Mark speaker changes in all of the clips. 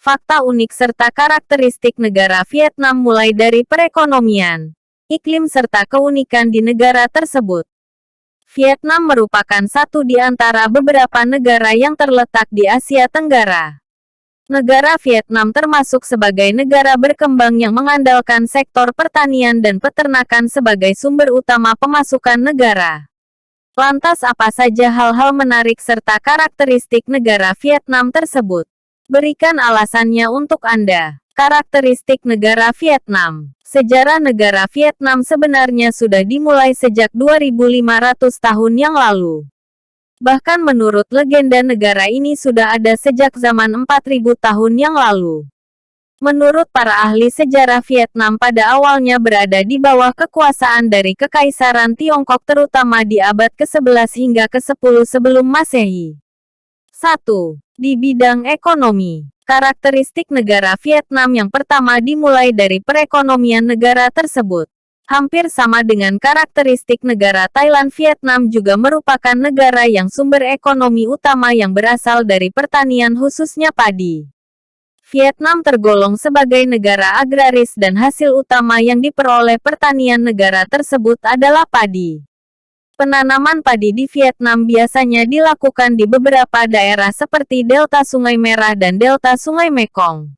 Speaker 1: Fakta unik serta karakteristik negara Vietnam mulai dari perekonomian, iklim serta keunikan di negara tersebut. Vietnam merupakan satu di antara beberapa negara yang terletak di Asia Tenggara. Negara Vietnam termasuk sebagai negara berkembang yang mengandalkan sektor pertanian dan peternakan sebagai sumber utama pemasukan negara. Lantas apa saja hal-hal menarik serta karakteristik negara Vietnam tersebut? Berikan alasannya untuk Anda. Karakteristik negara Vietnam. Sejarah negara Vietnam sebenarnya sudah dimulai sejak 2.500 tahun yang lalu. Bahkan menurut legenda negara ini sudah ada sejak zaman 4.000 tahun yang lalu. Menurut para ahli sejarah, Vietnam pada awalnya berada di bawah kekuasaan dari Kekaisaran Tiongkok terutama di abad ke-11 hingga ke-10 sebelum Masehi. 1. Di bidang ekonomi. Karakteristik negara Vietnam yang pertama dimulai dari perekonomian negara tersebut. Hampir sama dengan karakteristik negara Thailand, Vietnam juga merupakan negara yang sumber ekonomi utama yang berasal dari pertanian khususnya padi. Vietnam tergolong sebagai negara agraris dan hasil utama yang diperoleh pertanian negara tersebut adalah padi. Penanaman padi di Vietnam biasanya dilakukan di beberapa daerah seperti Delta Sungai Merah dan Delta Sungai Mekong.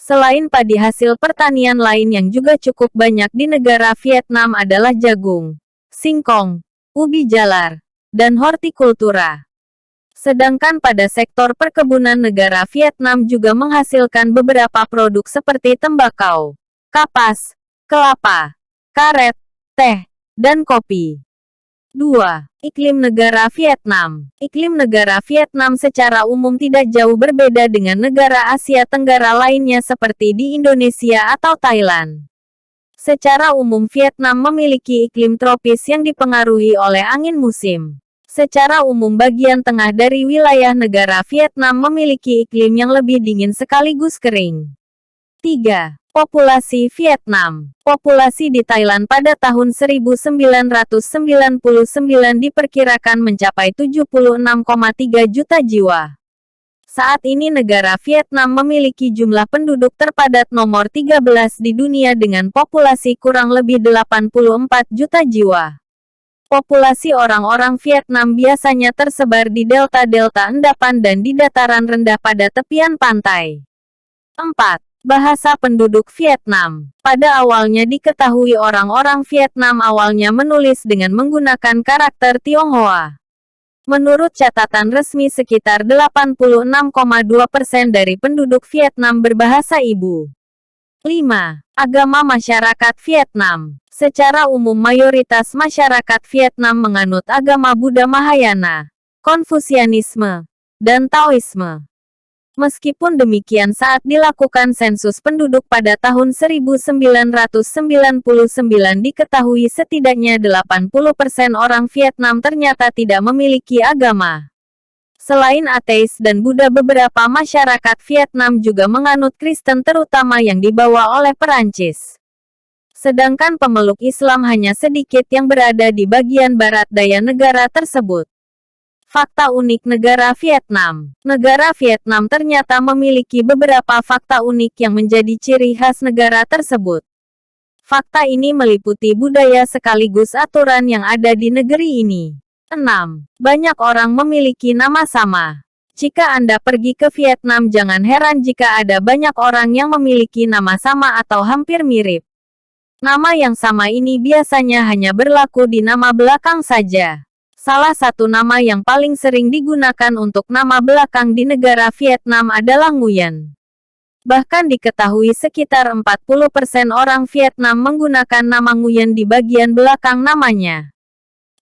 Speaker 1: Selain padi, hasil pertanian lain yang juga cukup banyak di negara Vietnam adalah jagung, singkong, ubi jalar, dan hortikultura. Sedangkan pada sektor perkebunan, negara Vietnam juga menghasilkan beberapa produk seperti tembakau, kapas, kelapa, karet, teh, dan kopi. 2. Iklim negara Vietnam. Iklim negara Vietnam secara umum tidak jauh berbeda dengan negara Asia Tenggara lainnya seperti di Indonesia atau Thailand. Secara umum Vietnam memiliki iklim tropis yang dipengaruhi oleh angin musim. Secara umum bagian tengah dari wilayah negara Vietnam memiliki iklim yang lebih dingin sekaligus kering. 3. Populasi Vietnam. Populasi di Thailand pada tahun 1999 diperkirakan mencapai 76,3 juta jiwa. Saat ini negara Vietnam memiliki jumlah penduduk terpadat nomor 13 di dunia dengan populasi kurang lebih 84 juta jiwa. Populasi orang-orang Vietnam biasanya tersebar di delta-delta endapan dan di dataran rendah pada tepian pantai. 4. Bahasa penduduk Vietnam. Pada awalnya diketahui orang-orang Vietnam awalnya menulis dengan menggunakan karakter Tionghoa. Menurut catatan resmi sekitar 86,2% dari penduduk Vietnam berbahasa ibu. 5. Agama masyarakat Vietnam. Secara umum mayoritas masyarakat Vietnam menganut agama Buddha Mahayana, Konfusianisme, dan Taoisme. Meskipun demikian, saat dilakukan sensus penduduk pada tahun 1999 diketahui setidaknya 80% orang Vietnam ternyata tidak memiliki agama. Selain ateis dan Buddha, beberapa masyarakat Vietnam juga menganut Kristen terutama yang dibawa oleh Perancis. Sedangkan pemeluk Islam hanya sedikit yang berada di bagian barat daya negara tersebut. Fakta unik negara Vietnam. Negara Vietnam ternyata memiliki beberapa fakta unik yang menjadi ciri khas negara tersebut. Fakta ini meliputi budaya sekaligus aturan yang ada di negeri ini. 6. Banyak orang memiliki nama sama. Jika Anda pergi ke Vietnam, jangan heran jika ada banyak orang yang memiliki nama sama atau hampir mirip. Nama yang sama ini biasanya hanya berlaku di nama belakang saja. Salah satu nama yang paling sering digunakan untuk nama belakang di negara Vietnam adalah Nguyen. Bahkan diketahui sekitar 40% orang Vietnam menggunakan nama Nguyen di bagian belakang namanya.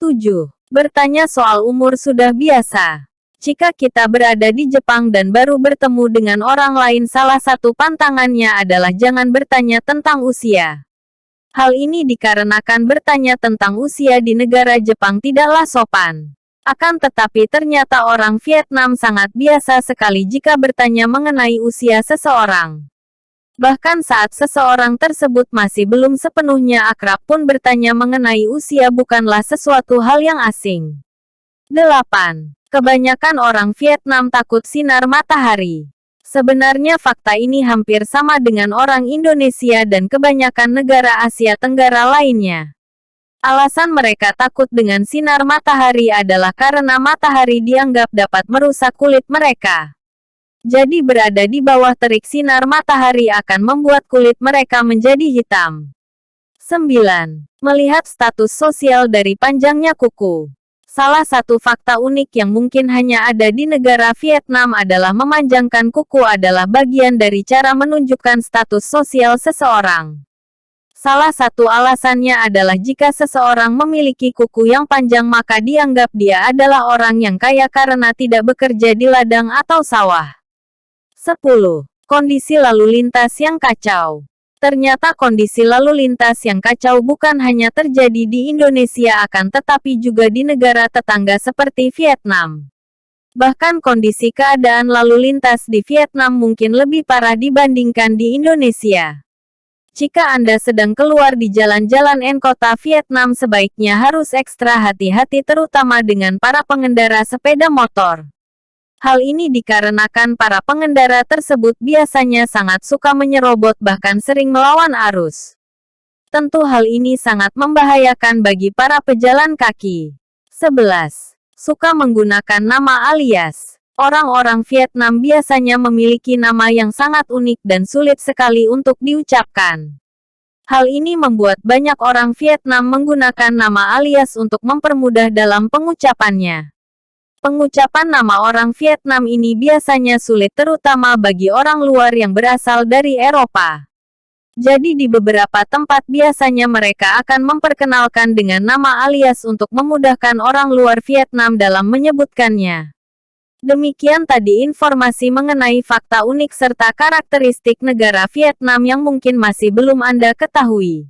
Speaker 1: 7. Bertanya soal umur sudah biasa. Jika kita berada di Jepang dan baru bertemu dengan orang lain, salah satu pantangannya adalah jangan bertanya tentang usia. Hal ini dikarenakan bertanya tentang usia di negara Jepang tidaklah sopan. Akan tetapi ternyata orang Vietnam sangat biasa sekali jika bertanya mengenai usia seseorang. Bahkan saat seseorang tersebut masih belum sepenuhnya akrab pun bertanya mengenai usia bukanlah sesuatu hal yang asing. 8. Kebanyakan orang Vietnam takut sinar matahari. Sebenarnya fakta ini hampir sama dengan orang Indonesia dan kebanyakan negara Asia Tenggara lainnya. Alasan mereka takut dengan sinar matahari adalah karena matahari dianggap dapat merusak kulit mereka. Jadi berada di bawah terik sinar matahari akan membuat kulit mereka menjadi hitam. 9. Melihat status sosial dari panjangnya kuku. Salah satu fakta unik yang mungkin hanya ada di negara Vietnam adalah memanjangkan kuku adalah bagian dari cara menunjukkan status sosial seseorang. Salah satu alasannya adalah jika seseorang memiliki kuku yang panjang maka dianggap dia adalah orang yang kaya karena tidak bekerja di ladang atau sawah. 10. Kondisi lalu lintas yang kacau. Ternyata kondisi lalu lintas yang kacau bukan hanya terjadi di Indonesia akan tetapi juga di negara tetangga seperti Vietnam. Bahkan kondisi keadaan lalu lintas di Vietnam mungkin lebih parah dibandingkan di Indonesia. Jika Anda sedang keluar di jalan-jalan kota Vietnam sebaiknya harus ekstra hati-hati terutama dengan para pengendara sepeda motor. Hal ini dikarenakan para pengendara tersebut biasanya sangat suka menyerobot bahkan sering melawan arus. Tentu hal ini sangat membahayakan bagi para pejalan kaki. 11. Suka menggunakan nama alias. Orang-orang Vietnam biasanya memiliki nama yang sangat unik dan sulit sekali untuk diucapkan. Hal ini membuat banyak orang Vietnam menggunakan nama alias untuk mempermudah dalam pengucapannya. Pengucapan nama orang Vietnam ini biasanya sulit terutama bagi orang luar yang berasal dari Eropa. Jadi di beberapa tempat biasanya mereka akan memperkenalkan dengan nama alias untuk memudahkan orang luar Vietnam dalam menyebutkannya. Demikian tadi informasi mengenai fakta unik serta karakteristik negara Vietnam yang mungkin masih belum Anda ketahui.